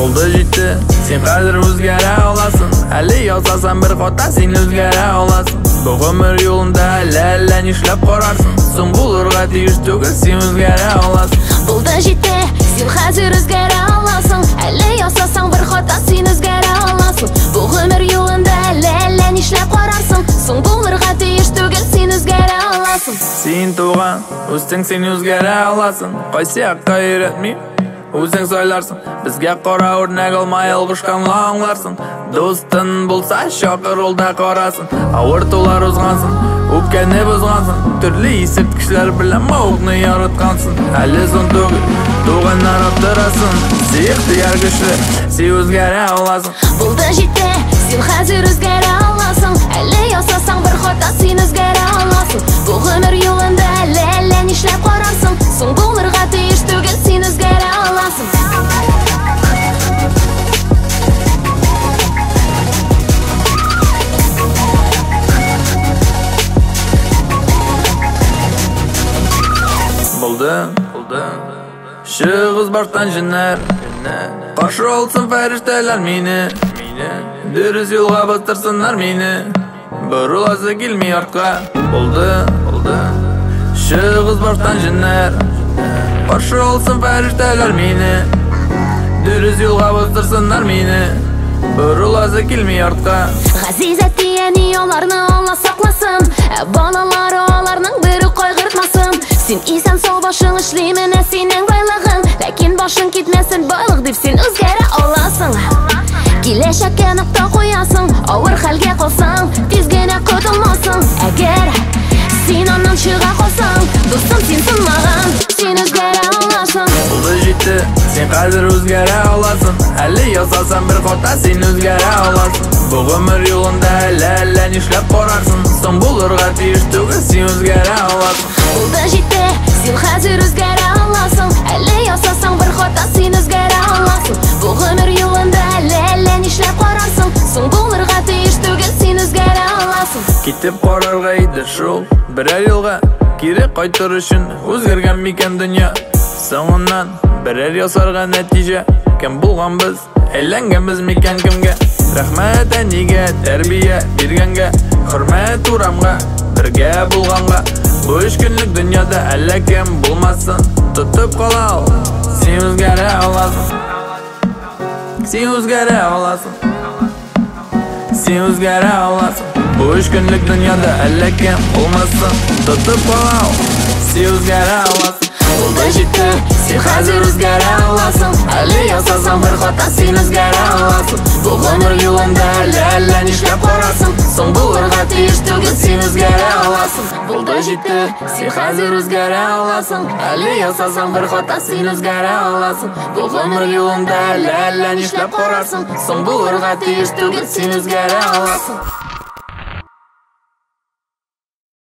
Oldu жетті, сен қазір өзгере аласың. Әлі ясасаң бір қата, сен өзгере аласың. Бұл өмір жолында әлі нишлеп қарарсың. Соң болырға тиіс түгіл, сен өзгере аласың. Oldu жетті, сен қазір өзгере аласың. Әлі ясасаң бір қата, сен өзгере аласың. Бұл өмір жолында әлі нишлеп қарарсың. Соң болырға тиіс түгіл, сен өзгере аласың. Сен туған, өстің сен өзгере аласың. Қайсы аққа үйретмей өзің сойларсың. Бізге қора өрнек алмай алғышқанла аңларсың. Достың болса шақыр олда қарасын. Ауыр толар ұзғансың, өпкені бұзғансың. Түрлі есірткішлер білем мауқны яратқансың. Әлі сон түгіл, туғаннар аптырасың. Сиықты әргішлі, сен өзгере аласың. Болды жетті, сен қазір өзгере аласың. Әлі ясасаң бір қата, сен өзгере аласың. Бұл өмір жолында әлі нишлеп қарарсың. Соң болырға тиіс түгіл, сен өзгере аласың. Болды шығыз баштан жинар, қаршы олсын фәрештелер мені. Дұрыс жолға бастырсынар мені, бұрыласы келмей артқа. Болды шығыз баштан жинар, қаршы олсын фәрештелер мені. Дұрыс жолға бастырсынар мені, бұрыласы келмей артқа. Ғазизат дияни оларны Алла сақласын. Балалары оларның бірі қойғыртмасын. Сен исән сол башың ішлеймін сенің байлығын. Ләкин башың кетмесін байлық деп сен өзгере аласың. Келешекке нұқта қоясың, ауыр хәлге қалсаң, тезгене құтылмасың. Әгер сен оннан шыға қалсаң, достым сенсің маған, сен өзгере аласың. Болды жетті, сен қазір өзгере аласың. Әлі ясасаң бір қата, сен өзгере аласың. Бұл өмір жолында әлі нишлеп қарарсың. Соң болырға тиіс түгіл, сен өзгере аласың. Болды жетті, сен қазір өзгере аласың. Әлі ясасаң бір қата, сен өзгере аласың. Бұл өмір жолында әлі нишлеп қарарсың. Соң болырға тиіс түгіл, сен өзгере аласың. Кетіп қарарға еді жол бірер жылға, керек қайтыр үшін өзгерген мекен дүния. Соңынан бірер ясарға нәтиже, кім болған біз, әйленген біз мекен кімге. Рахмет әнеге, тәрбие бергенге, құрмет ұрамға, бірге болғанға. Бұл үш күнлік дүнияда әлі кем болмасын, тұтып қалал, сен өзгере аласың. Сен өзгере аласың. Сен өзгере аласың. Бұл үш күнлік дүнияда әлі кем болмасын, тұтып қалал, сен өзгере аласың. Болды жетті, сен қазір өзгере аласың. Әлі ясасаң бір қата, сен өзгере аласың. Бұл өмір жолында әлі нишлеп қарарсың. Соң болырға тиіс түгіл, сен өзгере аласың. Болды жетті, сен қазір өзгере аласың. Әлі ясасаң бір қата, сен өзгере аласың. Бұл өмір жолында әлі нишлеп қарарсың. Соң болырға тиіс түгіл, сен өзгере аласың.